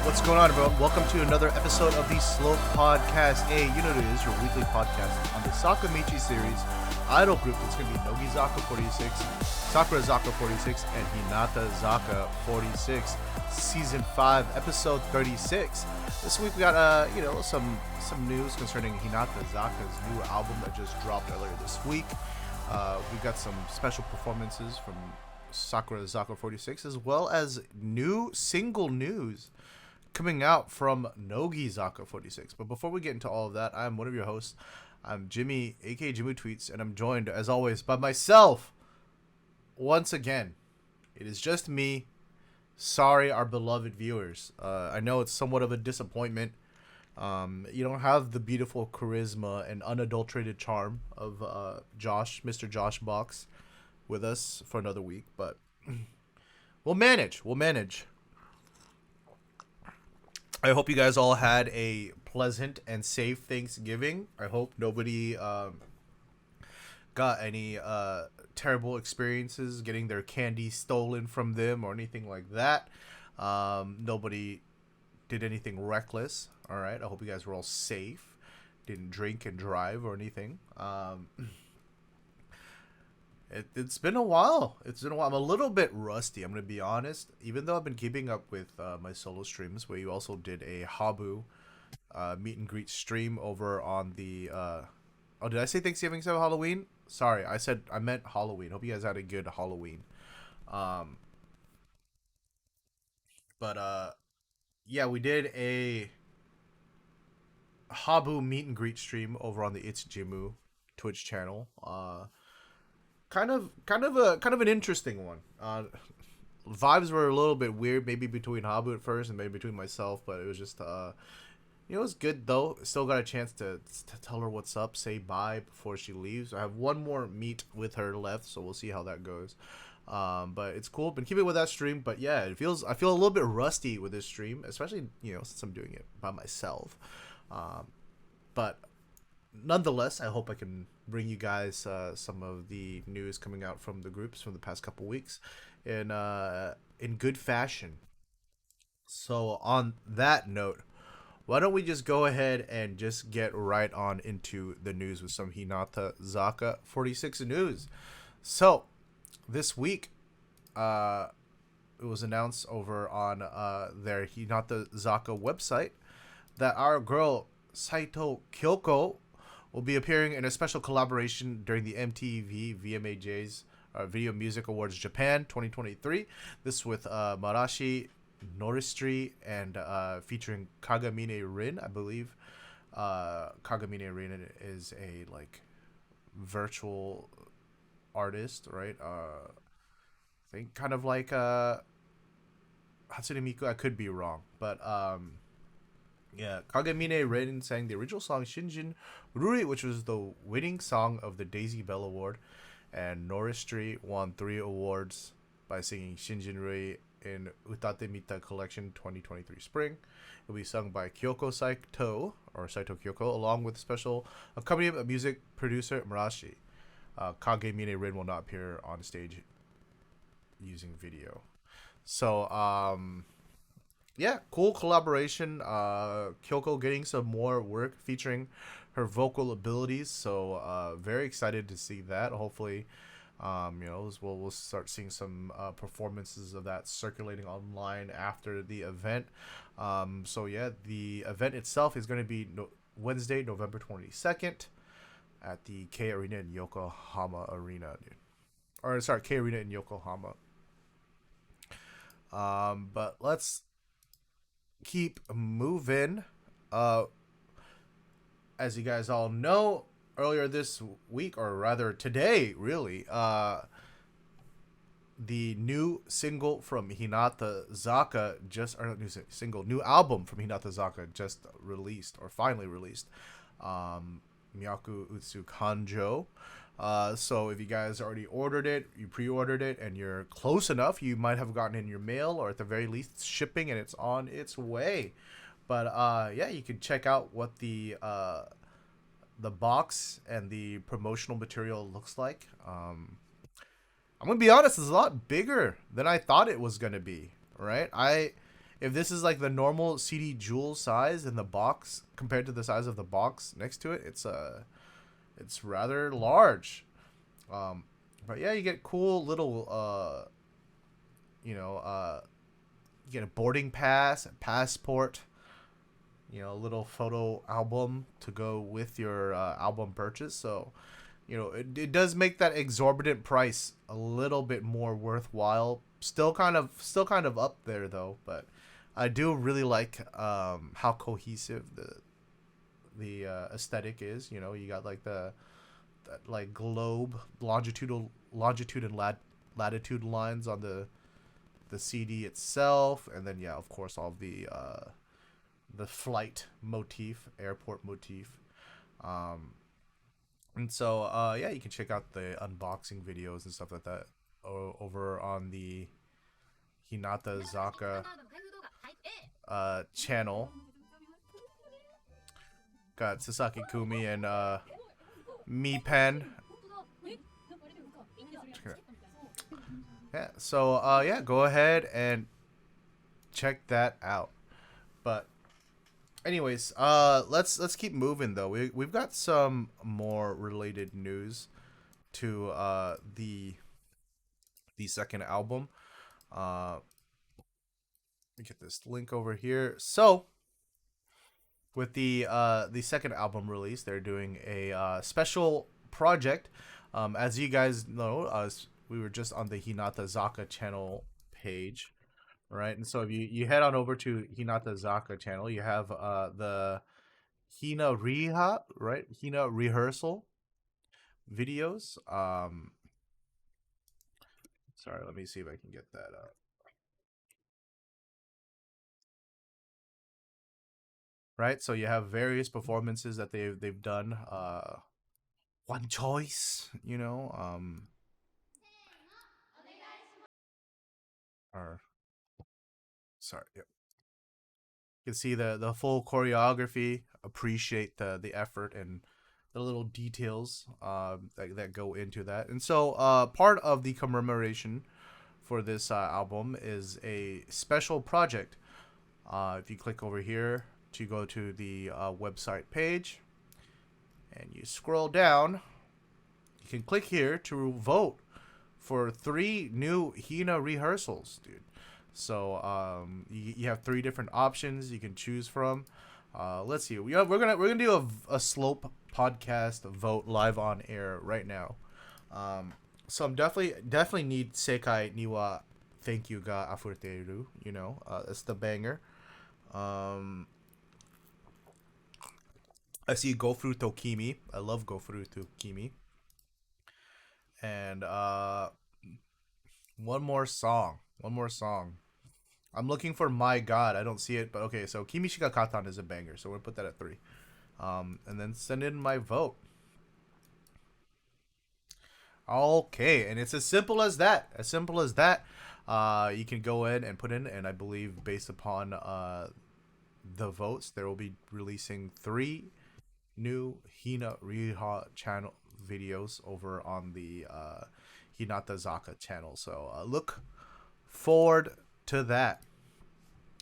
What's going on, everyone? Welcome to another episode of the Slow Podcast. Hey, you know what it is, your weekly podcast on the Sakamichi series idol group. It's going to be Nogizaka46, Sakurazaka46, and Hinatazaka46, Season 5, Episode 36. This week we got, some news concerning Hinatazaka's new album that just dropped earlier this week. We've got some special performances from Sakurazaka46, as well as new single news coming out from Nogizaka46. But before we get into all of that, I'm one of your hosts. I'm Jimmy, aka Jimmy Tweets, and I'm joined, as always, by myself. Once again, it is just me. Sorry, our beloved viewers. I know it's somewhat of a disappointment. You don't have the beautiful charisma and unadulterated charm of Mr. Josh Box, with us for another week, but we'll manage. I hope you guys all had a pleasant and safe Thanksgiving. I hope nobody got any terrible experiences getting their candy stolen from them or anything like that. Nobody did anything reckless. All right. I hope you guys were all safe. Didn't drink and drive or anything. It's been a while. I'm a little bit rusty, I'm going to be honest. Even though I've been keeping up with my solo streams, where you also did a Habu meet and greet stream over on the... did I say Thanksgiving instead of Halloween? Sorry, I meant Halloween. Hope you guys had a good Halloween. Yeah, we did a Habu meet and greet stream over on the Itsujimu Twitch channel. Kind of an interesting one. Vibes were a little bit weird, maybe between Habu at first and maybe between myself, but it was just it was good though. Still got a chance to tell her what's up, say bye before she leaves. I have one more meet with her left, so we'll see how that goes. But it's cool. Been keeping with that stream, but yeah, I feel a little bit rusty with this stream, especially since I'm doing it by myself. But nonetheless, I hope I can bring you guys some of the news coming out from the groups from the past couple weeks in good fashion. So on that note, why don't we just go ahead and just get right on into the news with some Hinatazaka46 news. So this week, it was announced over on their Hinatazaka website that our girl Saito Kyoko will be appearing in a special collaboration during the MTV VMAJ's Video Music Awards Japan 2023. This with Marashi Noristri and featuring Kagamine Rin, I believe. Kagamine Rin is a virtual artist, right? I think kind of like Hatsune Miku. I could be wrong, but yeah, Kagamine Rin sang the original song Shinjin Ruri, which was the winning song of the Daisy Bell Award, and Noristri won 3 awards by singing Shinjin Ruri in Utate Mita Collection 2023 Spring. It will be sung by Saito Kyoko, along with special accompaniment of music producer Marashi. Kagamine Rin will not appear on stage using video. So, yeah, cool collaboration. Kyoko getting some more work featuring her vocal abilities. So very excited to see that. Hopefully, we'll start seeing some performances of that circulating online after the event. So yeah, the event itself is going to be Wednesday, November 22nd at the K Arena in Yokohama Arena, dude. Or sorry, K Arena in Yokohama. But let's keep moving. As you guys all know, earlier this week, or rather today, really, the new single from Hinatazaka new album from Hinatazaka just released, or finally released. Myaku, Utsu, Kanjo. So if you guys already ordered it, you pre-ordered it, and you're close enough, you might have gotten it in your mail, or at the very least shipping, and it's on its way. But yeah, you can check out what the box and the promotional material looks like. I'm gonna be honest, it's a lot bigger than I thought it was gonna be. Right? if this is like the normal CD jewel size in the box compared to the size of the box next to it, it's rather large. Um, but yeah, you get cool little you know, you get a boarding pass, a passport, a little photo album to go with your album purchase. So, it does make that exorbitant price a little bit more worthwhile. Still kind of up there though, but I do really like how cohesive the aesthetic is. You got like the that like globe longitude and latitude lines on the CD itself, and then yeah, of course, all the flight motif, airport motif. Um, and so yeah, you can check out the unboxing videos and stuff like that over on the Hinata Zaka channel. Got Sasaki Kumi and Mi Pen. Yeah, so yeah, go ahead and check that out. But anyways, let's keep moving though. We've got some more related news to the second album. Let me get this link over here. So with the second album release, they're doing a special project. As you guys know, we were just on the Hinata Zaka channel page, right? And so if you head on over to Hinata Zaka channel, you have the HinaRiha, right? Hina rehearsal videos. Sorry, let me see if I can get that up. Right, so you have various performances that they've done. One choice, or sorry, yep. You can see the full choreography, appreciate the effort and the little details that go into that. And so part of the commemoration for this album is a special project. If you click over here to go to the website page and you scroll down, you can click here to vote for 3 new Hina rehearsals, dude. So you have 3 different options you can choose from. Let's see. We're gonna do a slope podcast vote live on air right now. So I'm definitely need Sekai Niwa Thank You Ga Afureteru. It's the banger. Um, I see Go Through Tokimi. I love Go Through Tokimi. And one more song. One more song. I'm looking for My God. I don't see it, but okay. So Kimi Shiga Katan is a banger, so we're gonna put that at 3. And then send in my vote. Okay, and it's as simple as that. As simple as that. You can go in and put in, and I believe based upon the votes, there will be releasing 3 new HinaRiha channel videos over on the Hinata Zaka channel. So look forward to that.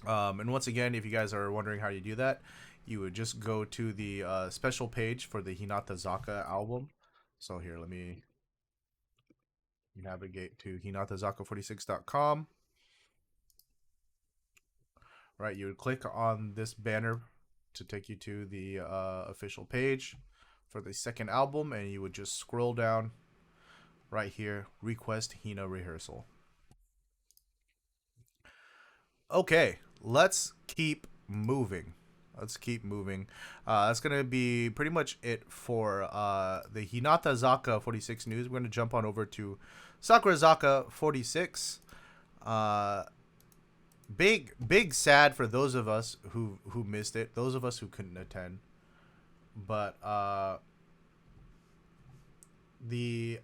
And once again, if you guys are wondering how you do that, you would just go to the special page for the Hinata Zaka album. So here, let me navigate to hinatazaka46.com. Right, you would click on this banner to take you to the official page for the second album, and you would just scroll down right here, request Hina rehearsal. Okay, let's keep moving. Let's keep moving. That's gonna be pretty much it for the Hinata Zaka 46 news. We're gonna jump on over to Sakura Zaka 46. Big sad for those of us who missed it. Those of us who couldn't attend. But the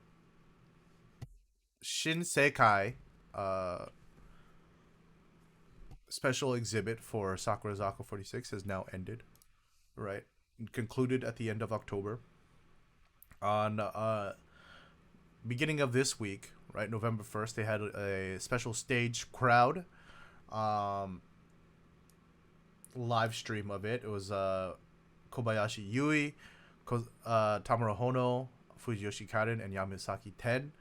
Shin Sekai special exhibit for Sakura Zaka 46 has now ended. Right, concluded at the end of October. On beginning of this week, right, November 1st, they had a special stage crowd. Um, live stream of it. It was Kobayashi Yui, Tamura Hono, Fujiyoshi Karen, and Yamisaki Ten,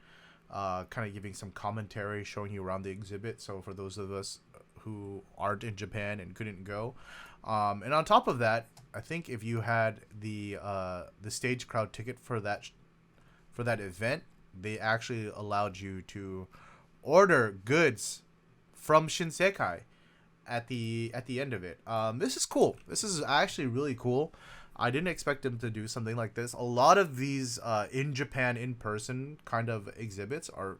kind of giving some commentary, showing you around the exhibit. So for those of us who aren't in Japan and couldn't go, and on top of that, I think if you had the stage crowd ticket for that event, they actually allowed you to order goods from Shin Sekai at the end of it. This is cool. This is actually really cool. I didn't expect them to do something like this. A lot of these in Japan in person kind of exhibits are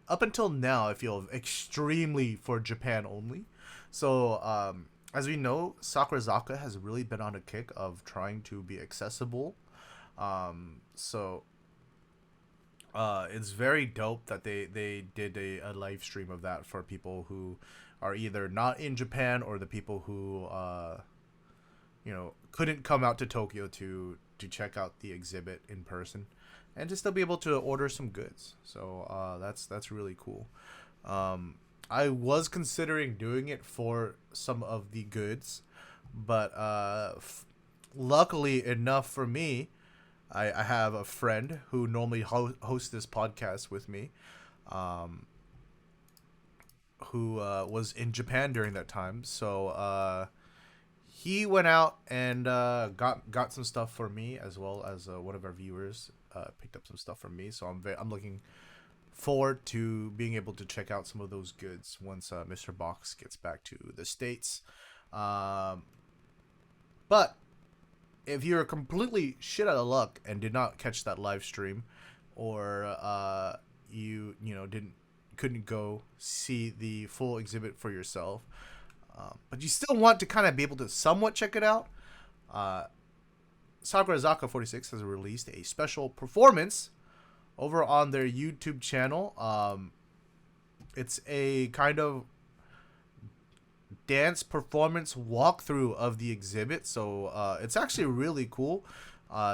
up until now I feel extremely for Japan only. So as we know, Sakurazaka has really been on a kick of trying to be accessible. So it's very dope that they did a live stream of that for people who are either not in Japan or the people who couldn't come out to Tokyo to check out the exhibit in person, and to still be able to order some goods. So that's really cool. I was considering doing it for some of the goods, but luckily enough for me, I have a friend who normally hosts this podcast with me, who was in Japan during that time. So he went out and got some stuff for me, as well as one of our viewers picked up some stuff from me. So I'm looking forward to being able to check out some of those goods once Mr. Box gets back to the States. But if you're completely shit out of luck and did not catch that live stream, or you couldn't go see the full exhibit for yourself, but you still want to kind of be able to somewhat check it out, Sakurazaka46 has released a special performance over on their YouTube channel. It's a kind of dance performance walkthrough of the exhibit, so it's actually really cool.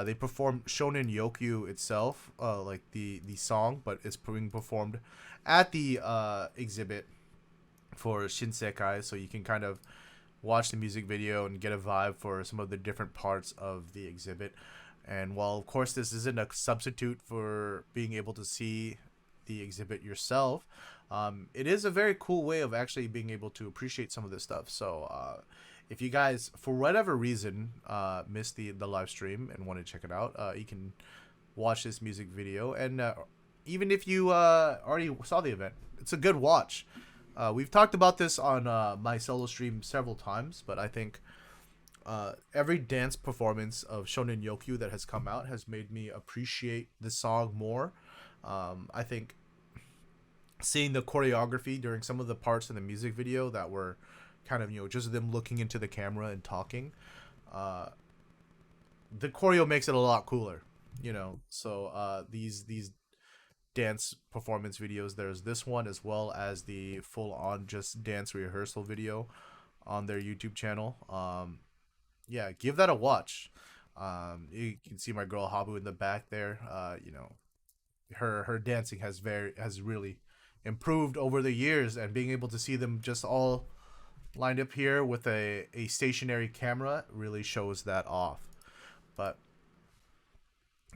They perform Shonen Yokyu itself, like the song, but it's being performed at the exhibit for Shin Sekai, so you can kind of watch the music video and get a vibe for some of the different parts of the exhibit. And while of course this isn't a substitute for being able to see the exhibit yourself, it is a very cool way of actually being able to appreciate some of this stuff. So if you guys, for whatever reason, missed the live stream and want to check it out, you can watch this music video. And even if you already saw the event, it's a good watch. We've talked about this on my solo stream several times, but I think every dance performance of Shonen Yokyu that has come out has made me appreciate the song more. I think seeing the choreography during some of the parts in the music video that were kind of, just them looking into the camera and talking, the choreo makes it a lot cooler, So these dance performance videos, there's this one as well as the full-on just dance rehearsal video on their YouTube channel. Yeah, give that a watch. You can see my girl Habu in the back there. Her dancing has really improved over the years, and being able to see them just all lined up here with a stationary camera really shows that off. But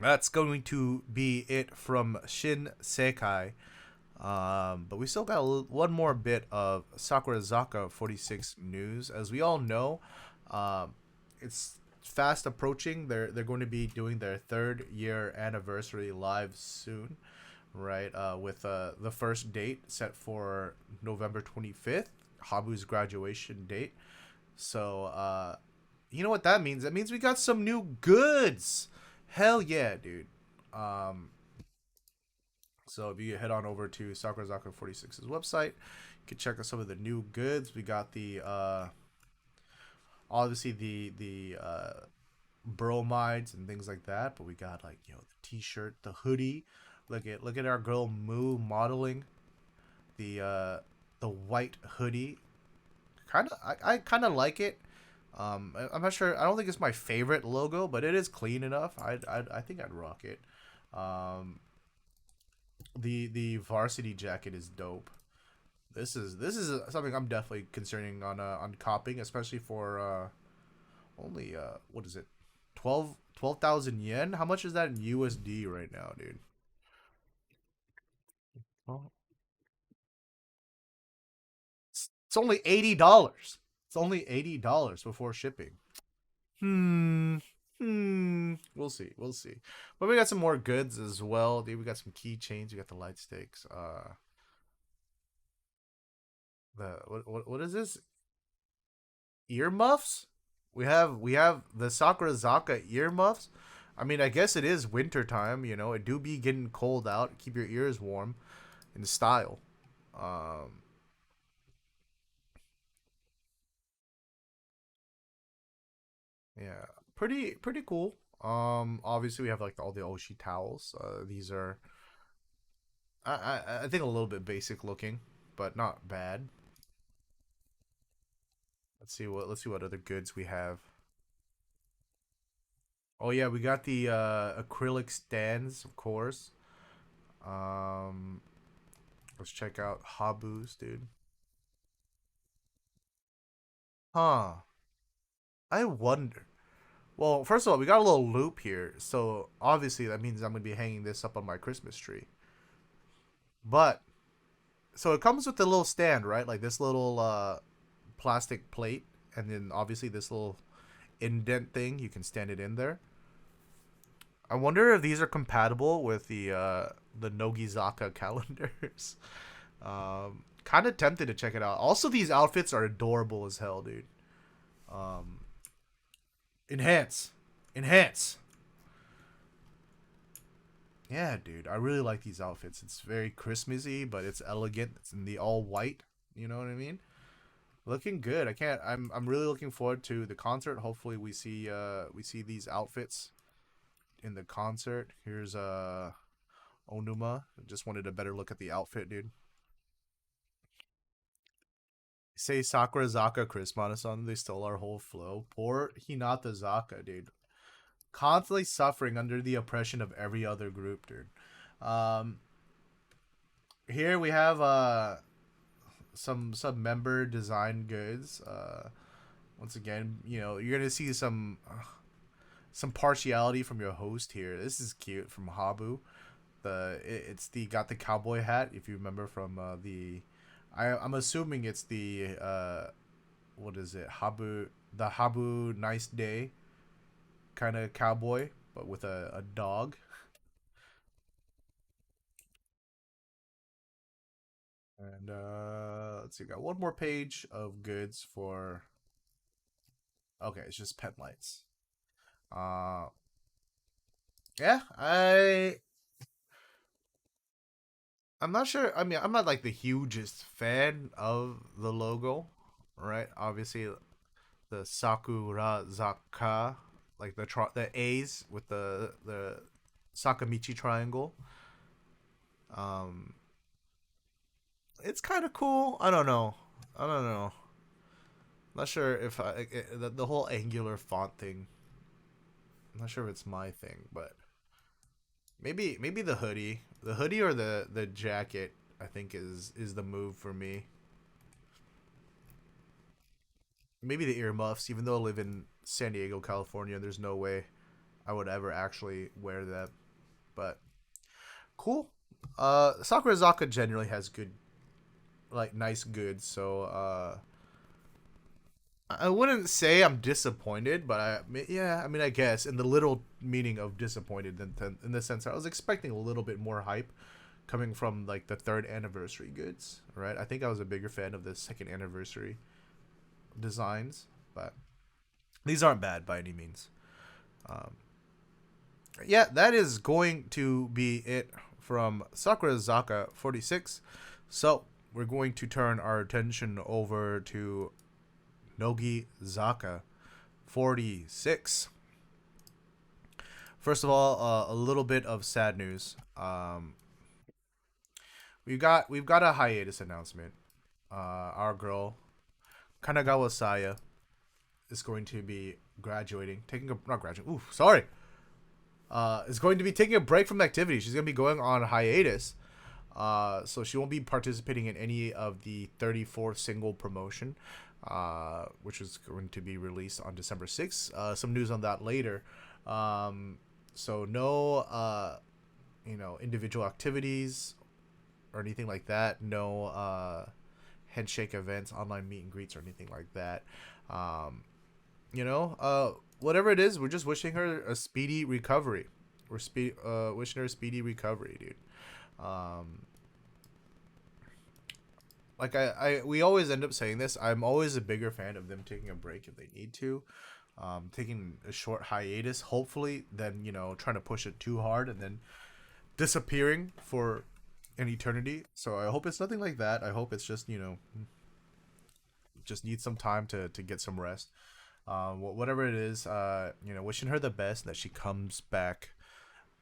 that's going to be it from Shin Sekai. But we still got one more bit of Sakurazaka46 news. As we all know, it's fast approaching. They're going to be doing their 3rd year anniversary live soon, right? With the first date set for November 25th, Habu's graduation date. So you know what that means? That means we got some new goods. Hell yeah, dude. So if you head on over to Sakurazaka46's website, you can check out some of the new goods. We got the obviously the bromides and things like that, but we got the t-shirt, the hoodie. Look at our girl Moo modeling the white hoodie. I kind of like it. I'm not sure. I don't think it's my favorite logo, but it is clean enough. I think I'd rock it. The varsity jacket is dope. This is something I'm definitely concerning on copying, especially for only what is it, 12,000 yen? How much is that in USD right now, dude? Oh. It's only $80. It's only $80 before shipping. Hmm. Hmm. We'll see. We'll see. But we got some more goods as well, dude. We got some keychains. We got the light sticks. The what is this? Earmuffs? We have the Sakurazaka earmuffs. I mean, I guess it is winter time. It do be getting cold out. Keep your ears warm in style. Um, yeah, pretty cool. Obviously we have like all the Oshi towels. These are I think a little bit basic looking, but not bad. Let's see what other goods we have. Oh yeah, we got the acrylic stands, of course. Um, let's check out Habu's, dude. Huh. I wonder. Well, first of all, we got a little loop here, so obviously that means I'm gonna be hanging this up on my Christmas tree. But so it comes with a little stand, right? Like this little plastic plate, and then obviously this little indent thing. You can stand it in there. I wonder if these are compatible with the Nogizaka calendars. Kind of tempted to check it out. Also, these outfits are adorable as hell, dude. Um, enhance, enhance. Yeah, dude, I really like these outfits. It's very Christmassy, but it's elegant. It's in the all white. You know what I mean? Looking good. I can't. I'm really looking forward to the concert. Hopefully, we see these outfits in the concert. Here's Onuma. Just wanted a better look at the outfit, dude. Say Sakura Zaka Christmas-san, they stole our whole flow. Poor Hinata Zaka, dude. Constantly suffering under the oppression of every other group, dude. Um, Here we have some member design goods. Once again, you're gonna see some partiality from your host here. This is cute from Habu. It's the got the cowboy hat. If you remember from I'm assuming it's the what is it, Habu nice day kind of cowboy, but with a dog. And let's see, got one more page of goods for. Okay, it's just pen lights. Uh, yeah, I'm not sure. I mean, I'm not like the hugest fan of the logo, right? Obviously, the Sakura Zaka, like the A's with the Sakamichi triangle. Um, it's kind of cool. I don't know. I don't know. Not sure if the whole angular font thing. I'm not sure if it's my thing, but maybe the hoodie or the jacket. I think is the move for me. Maybe the earmuffs. Even though I live in San Diego, California, there's no way I would ever actually wear that. But cool. Sakura Zaka generally has good, like nice goods. So I wouldn't say I'm disappointed, but yeah, I mean, I guess in the literal meaning of disappointed, in the sense I was expecting a little bit more hype coming from like the third anniversary goods, right? I think I was a bigger fan of the second anniversary designs, but these aren't bad by any means. Um, yeah, that is going to be it from Sakura Zaka 46. So we're going to turn our attention over to Nogizaka 46. First of all, a little bit of sad news. We've got a hiatus announcement. Our girl Kanagawa Saya is going to be graduating, taking a not graduating. Ooh, sorry. Is going to be taking a break from activity. She's going to be going on hiatus. So she won't be participating in any of the 34th single promotion, which is going to be released on December 6th. Some news on that later. So no, individual activities or anything like that. No handshake events, online meet and greets, or anything like that. Whatever it is, we're just wishing her a speedy recovery. We're wishing her a speedy recovery, dude. We always end up saying this. I'm always a bigger fan of them taking a break if they need to, taking a short hiatus, hopefully, than trying to push it too hard and then disappearing for an eternity. So I hope it's nothing like that. I hope it's just just need some time to get some rest. Whatever it is, wishing her the best, that she comes back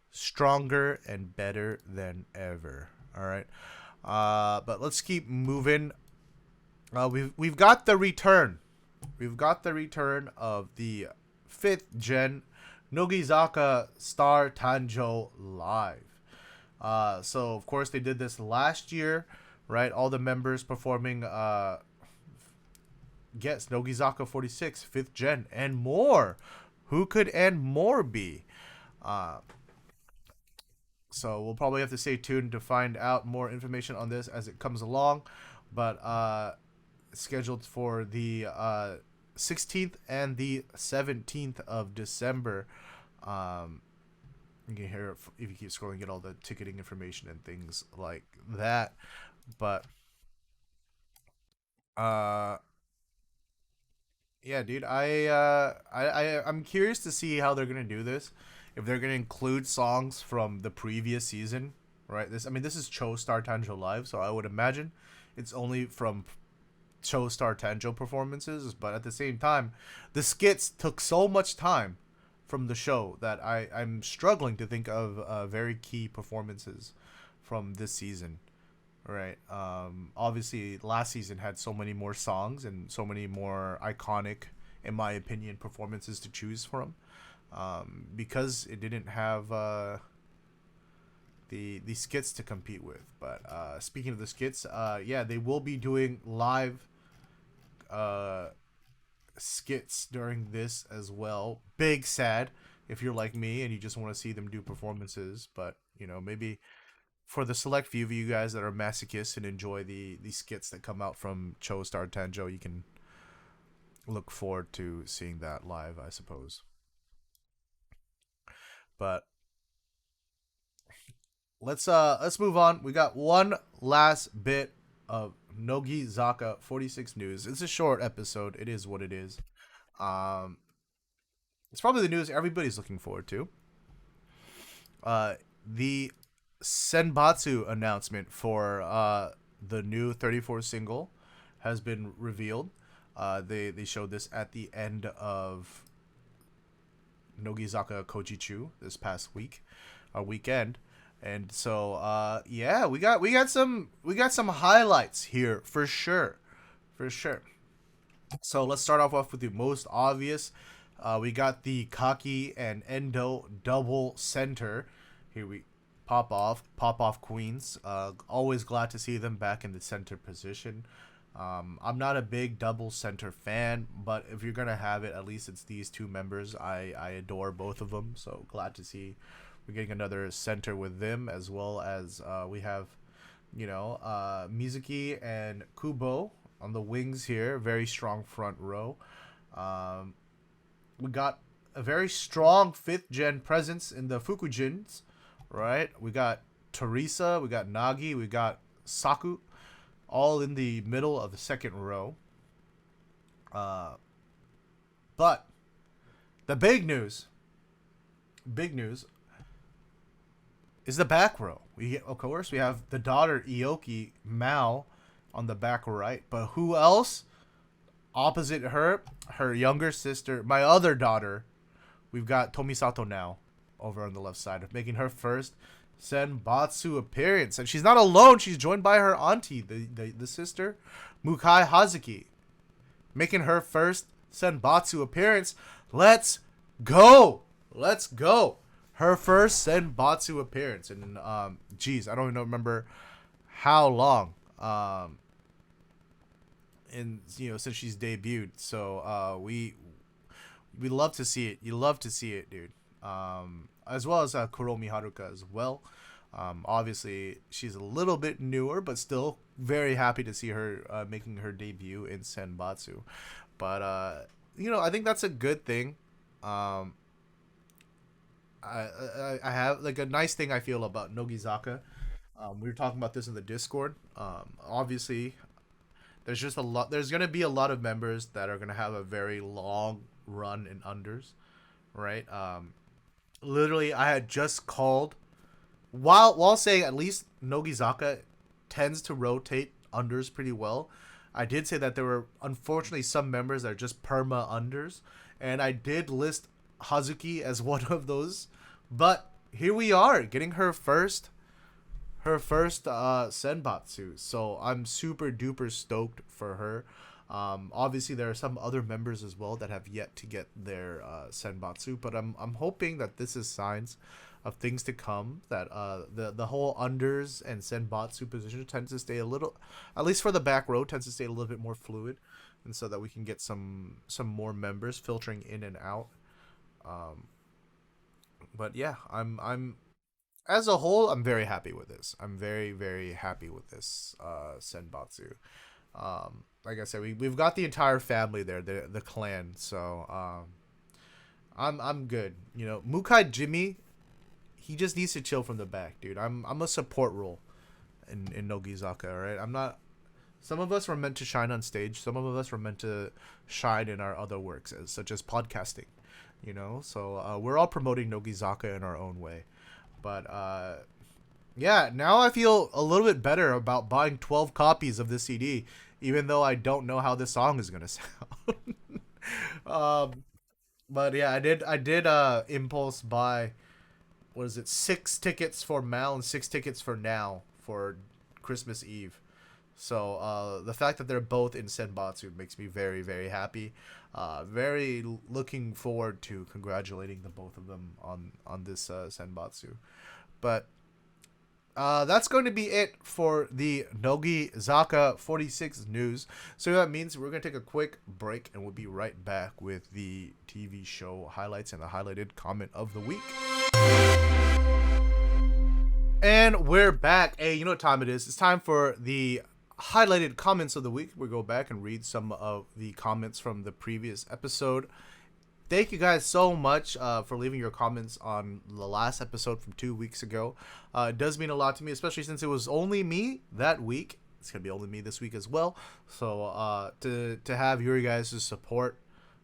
stronger and better than ever. All right. But let's keep moving. We've got the return. We've got the return of the 5th gen Nogizaka Star Tanjou live. So of course they did this last year, right? All the members performing Guess Nogizaka46 5th gen and more. Who could and more be? So we'll probably have to stay tuned to find out more information on this as it comes along. But scheduled for the 16th and the 17th of December. You can hear it if you keep scrolling, get all the ticketing information and things like that. But yeah, dude, I'm curious to see how they're gonna do this. If they're gonna include songs from the previous season, right? This is Chou Star Tanjou live, so I would imagine it's only from Chou Star Tanjou performances. But at the same time, the skits took so much time from the show that I'm struggling to think of very key performances from this season. Right. Obviously, last season had so many more songs and so many more iconic, in my opinion, performances to choose from. Because it didn't have the skits to compete with. But speaking of the skits, yeah, they will be doing live skits during this as well. Big sad if you're like me and you just want to see them do performances. But maybe for the select few of you guys that are masochists and enjoy the skits that come out from Chou Star Tanjou, you can look forward to seeing that live, I suppose. But let's move on. We got one last bit of Nogizaka46 news. It's a short episode. It is what it is. Um, it's probably the news everybody's looking forward to. The Senbatsu announcement for the new 34 single has been revealed. They showed this at the end of Nogizaka Kojichu this past weekend. And so yeah, we got some highlights here for sure. So let's start off with the most obvious. We got the Kaki and Endo double center. Here we pop off queens. Always glad to see them back in the center position. I'm not a big double center fan, but if you're gonna have it, at least it's these two members. I adore both of them, so glad to see we're getting another center with them, as well as we have Mizuki and Kubo on the wings here. Very strong front row. We got a very strong 5th gen presence in the Fukujins, right? We got Teresa, we got Nagi, we got Saku, all in the middle of the second row. But the big news is the back row. Of course, we have the daughter Ioki Mao on the back right, but who else? Opposite her younger sister, my other daughter. We've got Tomisato now over on the left side, making her first Senbatsu appearance, and she's not alone. She's joined by her auntie, the sister Mukai Hazuki, making her first Senbatsu appearance. Let's go. Her first Senbatsu appearance, and geez, I don't even remember how long. And since she's debuted, so we love to see it. You love to see it, dude. As well as Kuromi Haruka as well. Obviously, she's a little bit newer, but still very happy to see her making her debut in Senbatsu. But I think that's a good thing. Um, I have like a nice thing I feel about Nogizaka. We were talking about this in the Discord. Obviously, there's just a lot. There's gonna be a lot of members that are gonna have a very long run in unders, right? Literally, I had just called while saying at least Nogizaka tends to rotate unders pretty well. I did say that there were unfortunately some members that are just perma unders, and I did list Hazuki as one of those. But here we are, getting her first senbatsu. So I'm super duper stoked for her. Obviously, there are some other members as well that have yet to get their senbatsu, but I'm hoping that this is signs of things to come. That the whole unders and senbatsu position tends to stay a little, at least for the back row, tends to stay a little bit more fluid, and so that we can get some more members filtering in and out. Um, but yeah, I'm as a whole, I'm very happy with this. I'm very, very happy with this Senbatsu. Like I said, we've got the entire family there, the clan. So I'm good. Mukai Jimmy, he just needs to chill from the back, dude. I'm a support role in Nogizaka. All right, I'm not. Some of us were meant to shine on stage. Some of us were meant to shine in our other works, such as podcasting. So we're all promoting Nogizaka in our own way. But yeah, now I feel a little bit better about buying 12 copies of this CD, even though I don't know how this song is gonna sound. um, but yeah, I did impulse buy, what is it, 6 tickets for Mal and 6 tickets for Now for Christmas Eve. So the fact that they're both in Senbatsu makes me very, very happy. Very looking forward to congratulating the both of them on this Senbatsu. But that's going to be it for the Nogizaka46 news. So that means we're going to take a quick break and we'll be right back with the TV show highlights and the highlighted comment of the week. And we're back. Hey, you know what time it is? It's time for the highlighted comments of the week. We go back and read some of the comments from the previous episode. Thank you guys so much for leaving your comments on the last episode from 2 weeks ago. It does mean a lot to me, especially since it was only me that week. It's gonna be only me this week as well. So to have your guys' support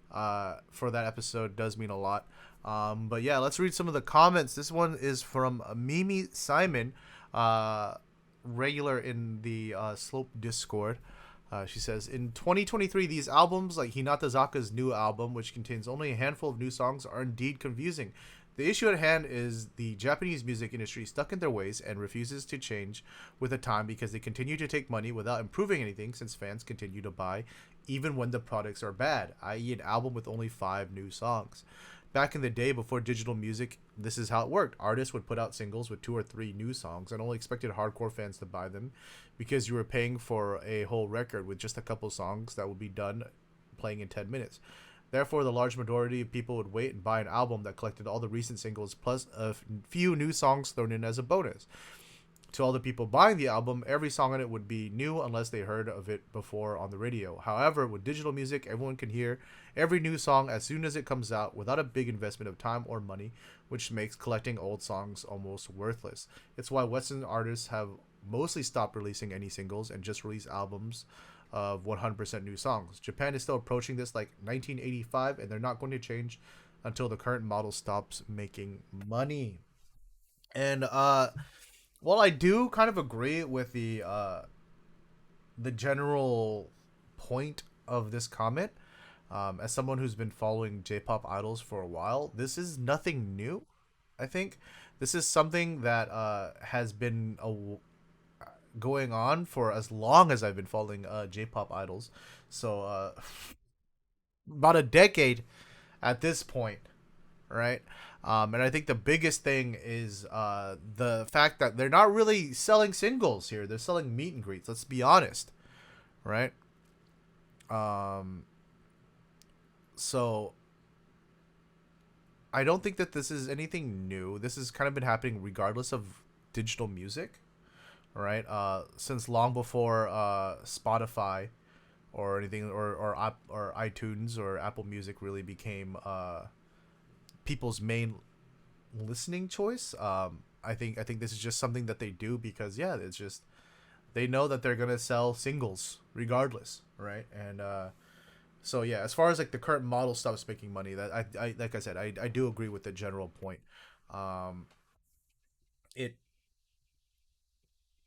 for that episode does mean a lot. But yeah, let's read some of the comments. This one is from Mimi Simon, regular in the Slope Discord. She says, in 2023, these albums, like Hinatazaka's new album, which contains only a handful of new songs, are indeed confusing. The issue at hand is the Japanese music industry stuck in their ways and refuses to change with the time because they continue to take money without improving anything, since fans continue to buy even when the products are bad, i.e. an album with only 5 new songs. Back in the day, before digital music, this is how it worked. Artists would put out singles with 2 or 3 new songs and only expected hardcore fans to buy them because you were paying for a whole record with just a couple songs that would be done playing in 10 minutes. Therefore, the large majority of people would wait and buy an album that collected all the recent singles plus a few new songs thrown in as a bonus. To all the people buying the album, every song on it would be new unless they heard of it before on the radio. However, with digital music, everyone can hear every new song as soon as it comes out without a big investment of time or money, which makes collecting old songs almost worthless. It's why Western artists have mostly stopped releasing any singles and just release albums of 100% new songs. Japan is still approaching this like 1985, and they're not going to change until the current model stops making money. And well, I do kind of agree with the general point of this comment. As someone who's been following J-pop idols for a while, this is nothing new. I think this is something that has been going on for as long as I've been following J-pop idols. So about a decade at this point, right? And I think the biggest thing is the fact that they're not really selling singles here. They're selling meet and greets. Let's be honest, right? Um, so I don't think that this is anything new. This has kind of been happening regardless of digital music, right? Since long before Spotify or anything, or iTunes or Apple Music really became people's main listening choice. I think this is just something that they do because yeah, it's just they know that they're gonna sell singles regardless, right? And so yeah, as far as like the current model stops making money, that I like I said, I do agree with the general point. Um, it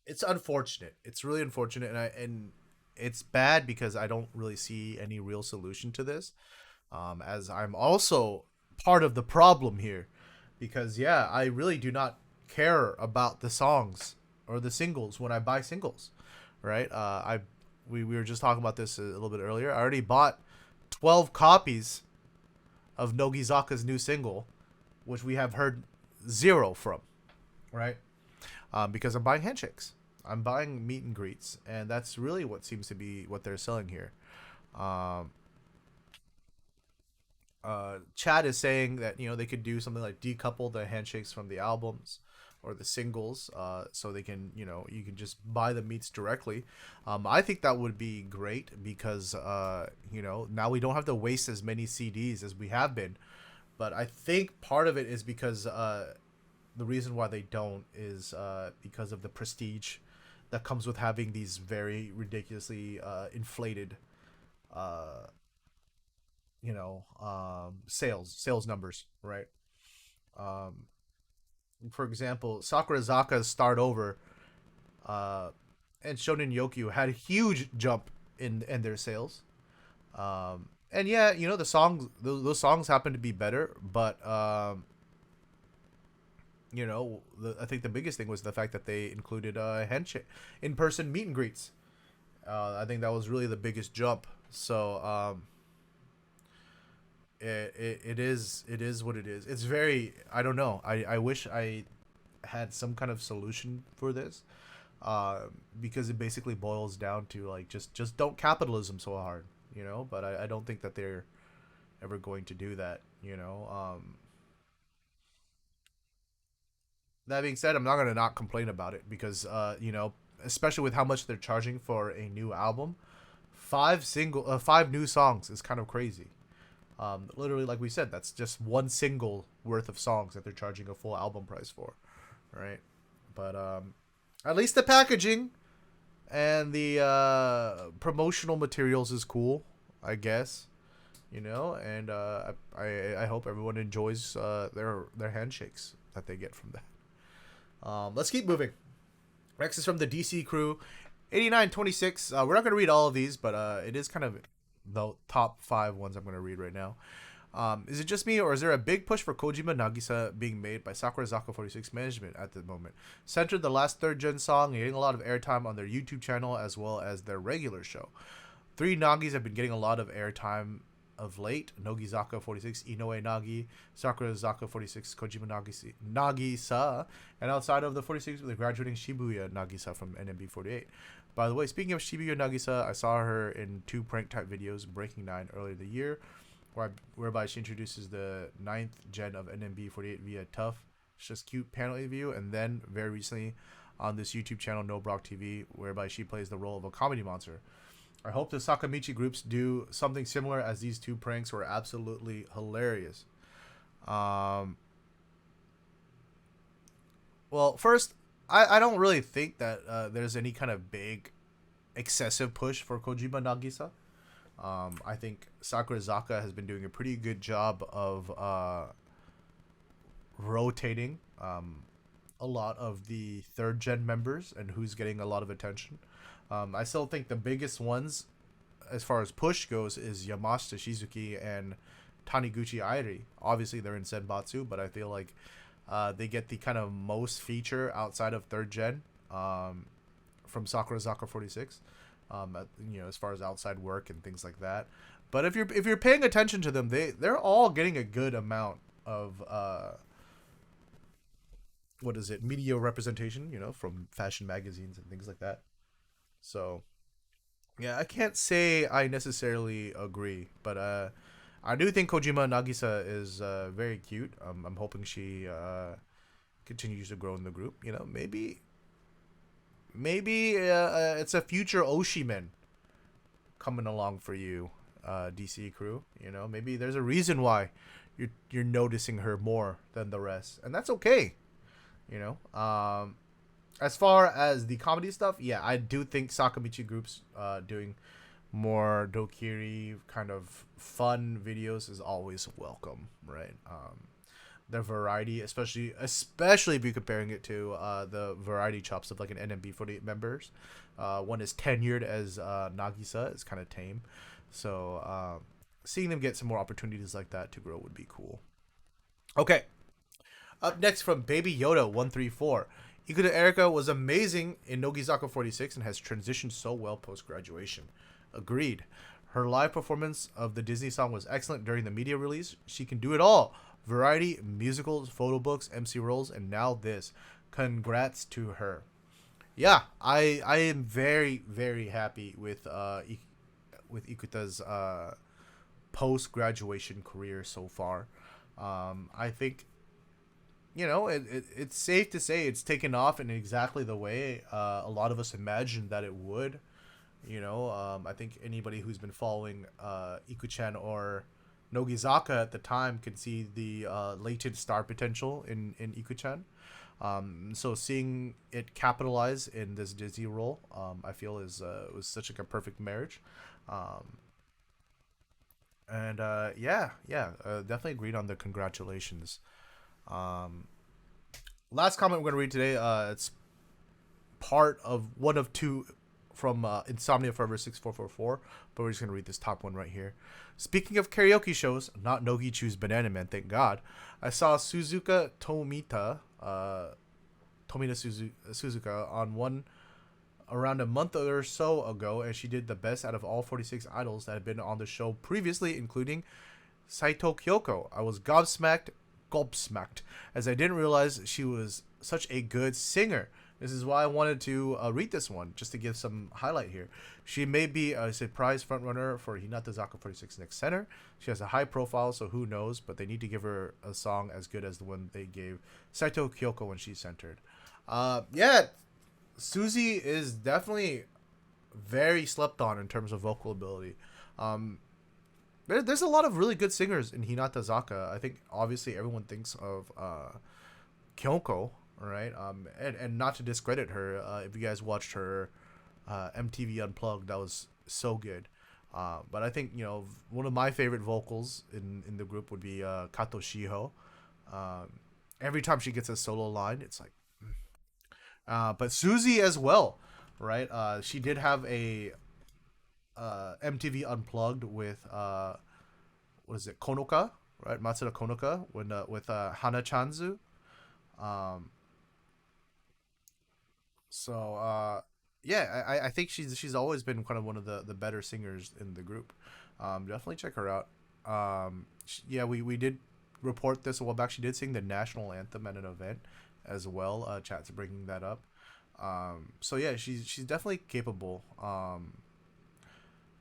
it's unfortunate. It's really unfortunate, and it's bad because I don't really see any real solution to this. As I'm also part of the problem here, because yeah, I really do not care about the songs or the singles when I buy singles, right? We were just talking about this a little bit earlier. I already bought 12 copies of Nogizaka's new single, which we have heard zero from, right? Because I'm buying handshakes. I'm buying meet and greets, and that's really what seems to be what they're selling here. Um, Chad is saying that they could do something like decouple the handshakes from the albums or the singles, so they can you can just buy the meets directly. I think that would be great because now we don't have to waste as many CDs as we have been. But I think part of it is because the reason why they don't is because of the prestige that comes with having these very ridiculously inflated uh, sales numbers, right? Um, for example, Sakurazaka's Start Over uh, and Shonen Yokyu had a huge jump in their sales. And yeah, the songs those songs happen to be better, but I think the biggest thing was the fact that they included handshake in person meet and greets. I think that was really the biggest jump. So it is what it is. It's very I don't know. I wish I had some kind of solution for this, because it basically boils down to like just don't capitalism so hard, But I don't think that they're ever going to do that, That being said, I'm not gonna not complain about it because especially with how much they're charging for a new album, five new songs is kind of crazy. Literally, like we said, that's just one single worth of songs that they're charging a full album price for, right? But at least the packaging and the promotional materials is cool, I guess. And I hope everyone enjoys their handshakes that they get from that. Let's keep moving. Next is from the DC crew, 8926. We're not going to read all of these, but it is kind of the top 5 ones I'm going to read right now. Is it just me, or is there a big push for Kojima Nagisa being made by Sakurazaka46 management at the moment? Centered the last third gen song and getting a lot of airtime on their YouTube channel as well as their regular show. 3 Nagis have been getting a lot of airtime of late: Nogizaka46, Inoue Nagi, Sakurazaka46, Kojima Nagisa, and outside of the 46, they're graduating Shibuya Nagisa from NMB48. By the way, speaking of Shibuya Nagisa, I saw her in 2 prank type videos, Breaking 9 earlier the year, whereby she introduces the 9th gen of NMB48 via Tough, It's Just Cute panel interview, and then very recently on this YouTube channel, No Brock TV, whereby she plays the role of a comedy monster. I hope the Sakamichi groups do something similar, as these 2 pranks were absolutely hilarious. Well, first, I don't really think that there's any kind of big, excessive push for Kojima Nagisa. I think Sakurazaka has been doing a pretty good job of rotating a lot of the 3rd gen members and who's getting a lot of attention. I still think the biggest ones, as far as push goes, is Yamashita Shizuki and Taniguchi Airi. Obviously, they're in Senbatsu, but I feel like they get the kind of most feature outside of 3rd gen from Sakurazaka46. As far as outside work and things like that. But if you're paying attention to them, they're all getting a good amount of what is it, media representation, from fashion magazines and things like that. So yeah, I can't say I necessarily agree, but I do think Kojima Nagisa is very cute. I'm hoping she continues to grow in the group. Maybe it's a future Oshimen coming along for you, DC crew. Maybe there's a reason why you're noticing her more than the rest, and that's okay. You know, as far as the comedy stuff, yeah, I do think Sakamichi Group's doing more dokiri kind of fun videos is always welcome, right? The variety, especially if you're comparing it to the variety chops of like an NMB48 members. One is tenured as Nagisa is kind of tame, so seeing them get some more opportunities like that to grow would be cool. Okay, up next from Baby Yoda 134. Ikuta Erika was amazing in Nogizaka46 and has transitioned so well post graduation. Agreed. Her live performance of the Disney song was excellent during the media release. She can do it all. Variety, musicals, photo books, MC roles, and now this. Congrats to her. Yeah, I am very, very happy with Ikuta's post graduation career so far. I think it's safe to say it's taken off in exactly the way a lot of us imagined that it would. I think anybody who's been following Ikuchan or Nogizaka at the time could see the latent star potential in Ikuchan. So seeing it capitalize in this Disney role, I feel was such like a perfect marriage. And definitely agreed on the congratulations. Last comment we're gonna read today. It's part of one of two from Insomnia Forever 6444, but we're just gonna read this top one right here. Speaking of karaoke shows, not Nogi Chew's Banana Man, thank God. I saw Suzuka Suzuka on one around a month or so ago, and she did the best out of all 46 idols that had been on the show previously, including Saito Kyoko. I was gobsmacked, as I didn't realize she was such a good singer. This is why I wanted to read this one, just to give some highlight here. She may be a surprise frontrunner for Hinatazaka46 next center. She has a high profile, so who knows, but they need to give her a song as good as the one they gave Saito Kyoko when she centered. Suzy is definitely very slept on in terms of vocal ability. There's a lot of really good singers in Hinatazaka. I think obviously everyone thinks of Kyoko, right? And not to discredit her, if you guys watched her MTV Unplugged, that was so good. But I think one of my favorite vocals in the group would be Kato Shiho. Every time she gets a solo line, it's like. But Suzy as well, right? She did have a MTV Unplugged with what is it, Konoka, right? Matsuda Konoka with Hana Chanzu. I think she's always been kind of one of the better singers in the group. Definitely check her out. We did report this a while back. She did sing the national anthem at an event as well. Chat's bringing that up. She's definitely capable.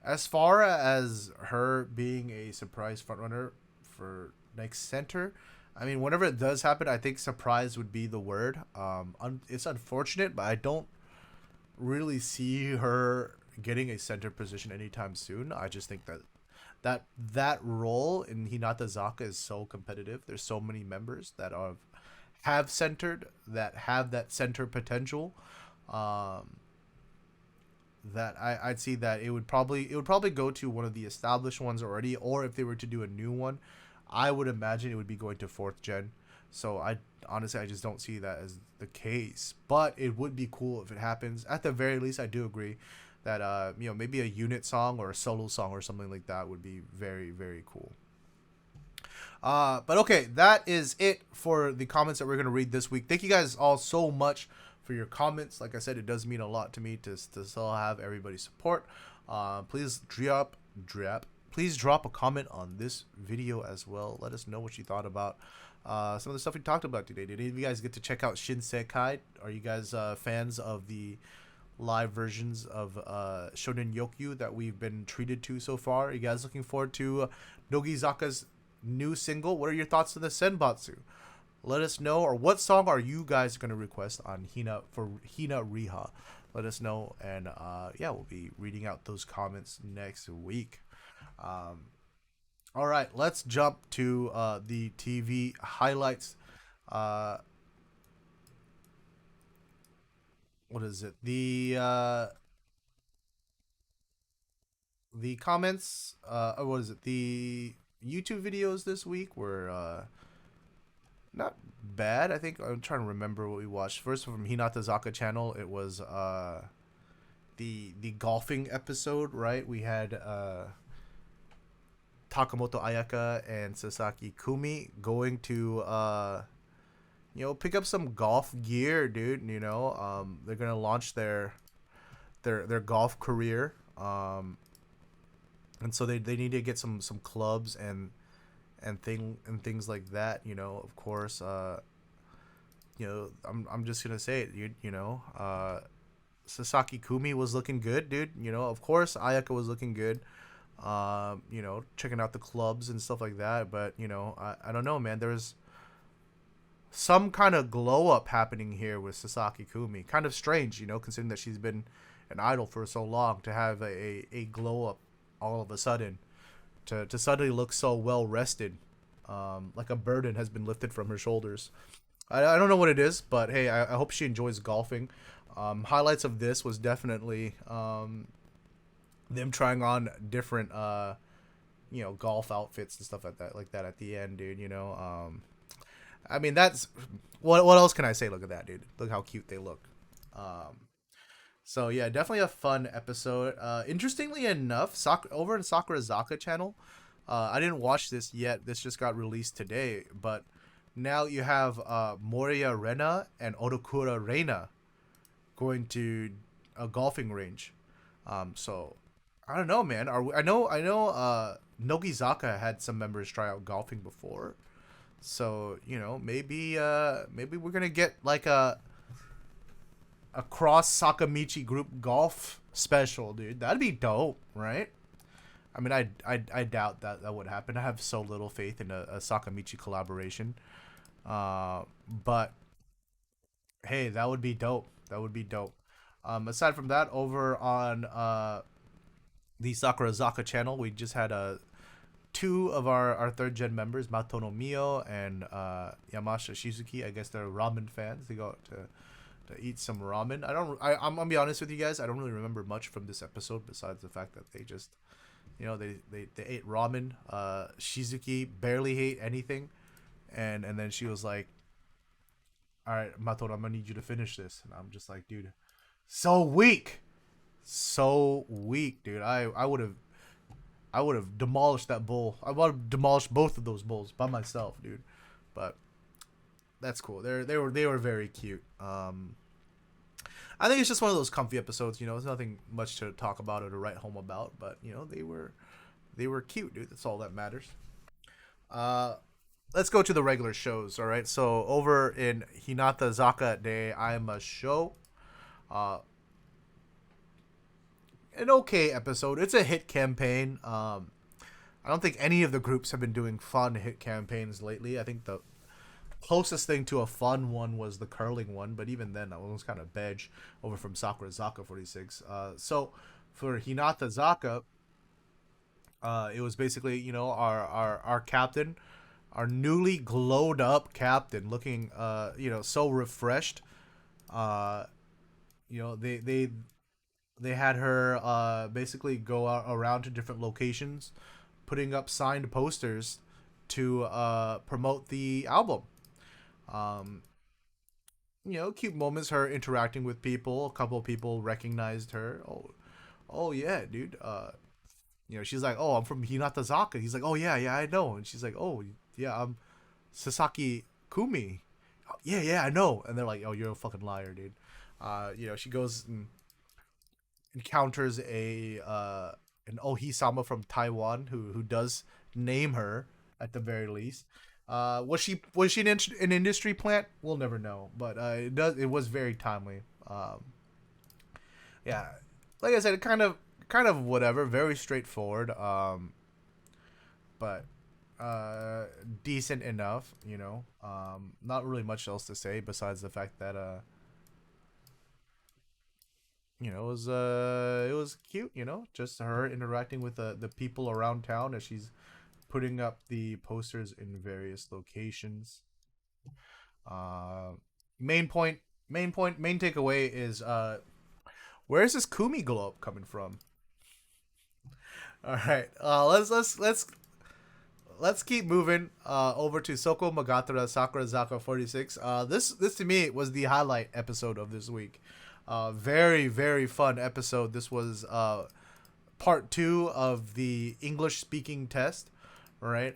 As far as her being a surprise frontrunner for next center, I mean, whenever it does happen, I think surprise would be the word. It's unfortunate, but I don't really see her getting a center position anytime soon. I just think that role in Hinatazaka is so competitive. There's so many members that have centered, that have that center potential. That I'd see that it would probably go to one of the established ones already, or if they were to do a new one, I would imagine it would be going to 4th gen. So I just don't see that as the case, but it would be cool if it happens. At the very least, I do agree that maybe a unit song or a solo song or something like that would be very, very cool. But okay, that is it for the comments that we're going to read this week. Thank you guys all so much for your comments. Like I said, it does mean a lot to me to still have everybody's support. Please please drop a comment on this video as well. Let us know what you thought about some of the stuff we talked about today. Did any of you guys get to check out Shin Sekai? Are you guys fans of the live versions of Shonen Yokyu that we've been treated to so far? Are you guys looking forward to Nogizaka's new single? What are your thoughts on the Senbatsu? Let us know. Or what song are you guys going to request on HinaRiha? Let us know. And yeah, we'll be reading out those comments next week. All right, let's jump to the TV highlights. Uh, what is it? The comments. What is it? The YouTube videos this week were not bad. I think I'm trying to remember what we watched. First from Hinatazaka channel, it was the golfing episode, right? We had Takamoto Ayaka and Sasaki Kumi going to pick up some golf gear, dude. They're gonna launch their golf career. And so they need to get some clubs and things like that. Of course. I'm just gonna say it, Sasaki Kumi was looking good, dude. Of course Ayaka was looking good. Checking out the clubs and stuff like that. But I don't know, man. There's some kind of glow up happening here with Sasaki Kumi. Kind of strange, considering that she's been an idol for so long, to have a glow up all of a sudden, to suddenly look so well rested, like a burden has been lifted from her shoulders. I don't know what it is, but hey, I hope she enjoys golfing. Highlights of this was definitely them trying on different golf outfits and stuff like that at the end, dude. I mean, that's what else can I say? Look at that, dude. Look how cute they look. So yeah, definitely a fun episode. Interestingly enough, over in Sakurazaka channel, I didn't watch this yet. This just got released today, but now you have Moriya Rena and Odokura Reina going to a golfing range. So I don't know, man. I know Nogizaka had some members try out golfing before. So, maybe we're going to get like a cross Sakamichi group golf special, dude. That'd be dope, right? I mean, I doubt that would happen. I have so little faith in a Sakamichi collaboration. But hey, that would be dope. That would be dope. Aside from that, over on the Sakurazaka channel, we just had two of our third gen members, Matono Mio and Yamashita Shizuki. I guess they're ramen fans. They go out to eat some ramen. I'm gonna be honest with you guys. I don't really remember much from this episode besides the fact that they just, they ate ramen. Shizuki barely ate anything, and then she was like, "All right, Matono, I'm gonna need you to finish this." And I'm just like, dude, so weak, dude. I would have demolished that bowl. I would have demolished both of those bowls by myself, dude. But that's cool. They were very cute. I think it's just one of those comfy episodes. There's nothing much to talk about or to write home about. But they were cute, dude. That's all that matters. Let's go to the regular shows. All right. So over in Hinata Zaka de I'm a Show. An okay episode. It's a hit campaign. I don't think any of the groups have been doing fun hit campaigns lately. I think the closest thing to a fun one was the curling one, but even then, that one was kind of bedge over from Sakurazaka46. So for Hinata Zaka, it was basically our captain, our newly glowed up captain, looking so refreshed. They had her basically go around to different locations, putting up signed posters to promote the album. Um, Cute moments, her interacting with people. A couple of people recognized her. Oh yeah, dude. She's like, oh, I'm from Hinatazaka. He's like, oh yeah, I know. And she's like, oh yeah, I'm Sasaki Kumi. "Oh, yeah, I know." And they're like, oh, you're a fucking liar, dude. She goes and encounters an Ohisama from Taiwan who does name her at the very least. Was she an industry plant? We'll never know, but it was very timely. Yeah, like I said, kind of whatever, very straightforward. But decent enough, you know. Not really much else to say besides the fact that it was cute, just her interacting with the people around town as she's putting up the posters in various locations. Uh, main point, main takeaway is where is this Kumi glow up coming from? All right, let's keep moving over to Soko Magatara Sakura Zaka 46. This to me was the highlight episode of this week. Very very fun episode. This was part two of the English speaking test, right?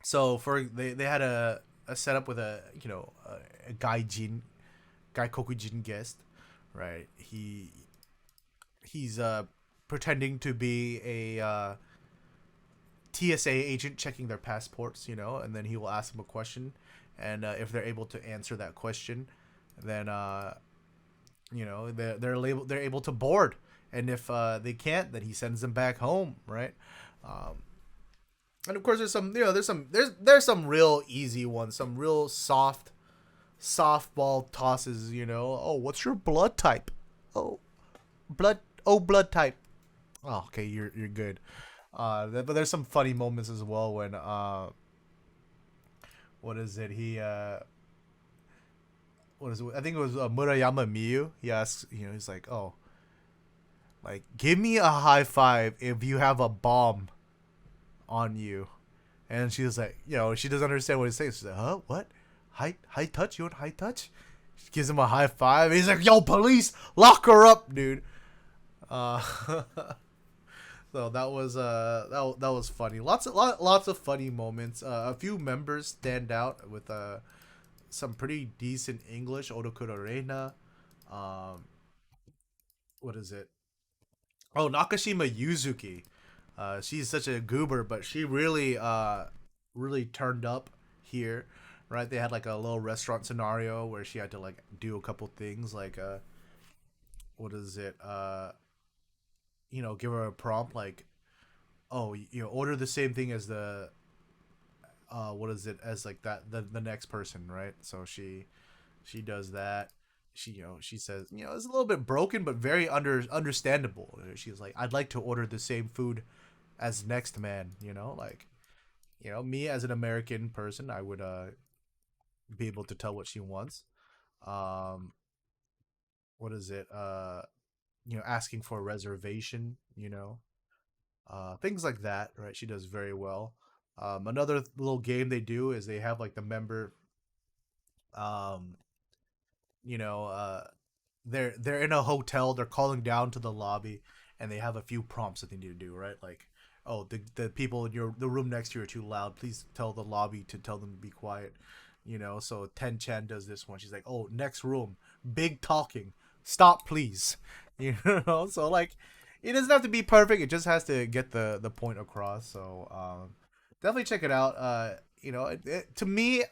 So they had a setup with a guy kokujin guest, right? He's pretending to be a TSA agent checking their passports, and then he will ask them a question, and if they're able to answer that question, then they're able to board, and if they can't, then he sends them back home, right? Um, and of course, there's some real easy ones, some real softball tosses. Oh, what's your blood type? Oh, blood. Oh, blood type. Oh, okay, you're good. But there's some funny moments as well when what is it? What is it? I think it was Murayama Miyu. He asks, he's like, oh, like give me a high five if you have a bomb on you, and she was like, she doesn't understand what he's saying. She's like, huh, what? High touch? You want high touch? She gives him a high five. He's like, yo, police, lock her up, dude. Uh, so that was funny. Lots of funny moments. A few members stand out with some pretty decent English. Odokuro Reina. Um, what is it? Oh, Nakashima Yuzuki. She's such a goober, but she really turned up here, right? They had like a little restaurant scenario where she had to like do a couple things, like what is it? Give her a prompt like, oh, order the same thing as the what is it, as like that the next person, right? So she does that. She says, it's a little bit broken but very understandable. She's like, I'd like to order the same food as next man. Like, me as an American person, I would be able to tell what she wants. Um, what is it? Asking for a reservation. Things like that, right? She does very well. Another little game they do is they have like the member, um, you know, they're in a hotel, they're calling down to the lobby, and they have a few prompts that they need to do, right? Like, oh, the people in the room next to you are too loud. Please tell the lobby to tell them to be quiet. So Ten Chan does this one. She's like, oh, next room, big talking, stop, please. So like, it doesn't have to be perfect. It just has to get the point across. So definitely check it out. To me,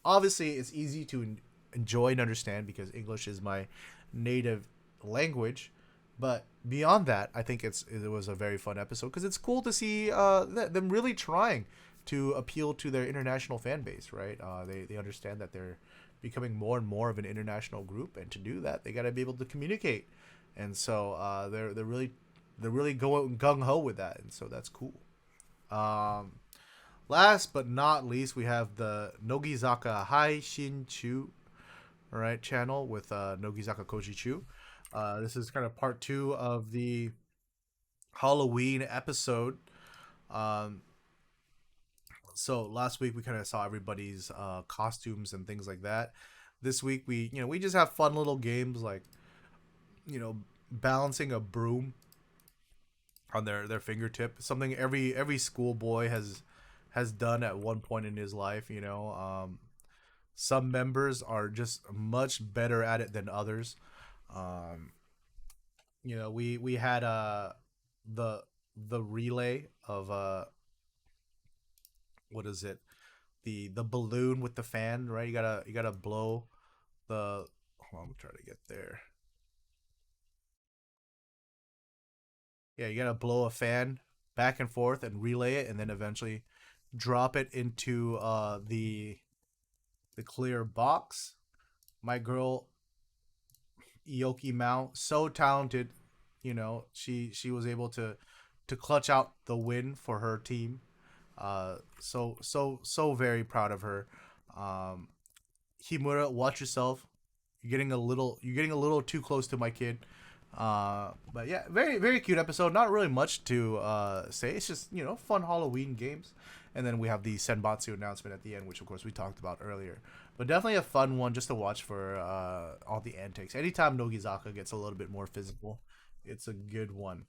obviously, it's easy to enjoy and understand because English is my native language. But beyond that, I think it was a very fun episode because it's cool to see them really trying to appeal to their international fan base, right? They understand that they're becoming more and more of an international group, and to do that, they got to be able to communicate, and so they're really going gung ho with that, and so that's cool. Um, Last but not least, we have the Nogizaka Hai Shin Chu, right, channel with Nogizaka Koji Chu. This is kind of part two of the Halloween episode. Um, so last week we kind of saw everybody's costumes and things like that. This week we just have fun little games like balancing a broom on their fingertip. Something every schoolboy has done at one point in his life. Some members are just much better at it than others. Um, we had the the relay of what is it, the balloon with the fan, right? You gotta blow the, hold on, I'm trying to get there. Yeah, you gotta blow a fan back and forth and relay it, and then eventually drop it into the clear box. My girl Ioki Mao, so talented. She was able to clutch out the win for her team. So very proud of her. Um, Himura, watch yourself. You're getting a little too close to my kid. But yeah, very very cute episode. Not really much to say. It's just fun Halloween games, and then we have the Senbatsu announcement at the end, which of course we talked about earlier. But definitely a fun one just to watch for all the antics. Anytime Nogizaka gets a little bit more physical, it's a good one.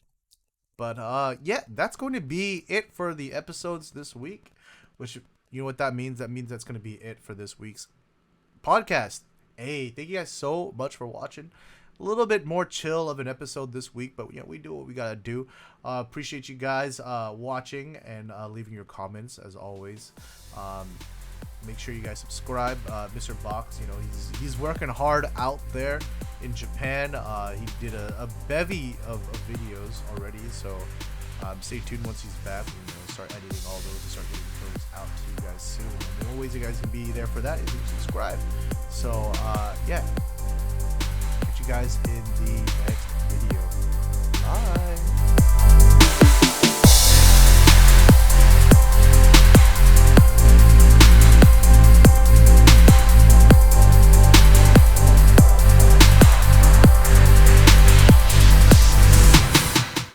But yeah, that's going to be it for the episodes this week. Which, you know what that means? That means that's going to be it for this week's podcast. Hey, thank you guys so much for watching. A little bit more chill of an episode this week, but yeah, we do what we gotta do. Appreciate you guys watching and leaving your comments as always. Um, Make sure you guys subscribe. Mr. Box, he's working hard out there in Japan. He did a bevy of videos already, so stay tuned once he's back. We'll start editing all those and start getting those out to you guys soon. And the only ways you guys can be there for that is if you subscribe. So yeah, catch you guys in the next video. Bye.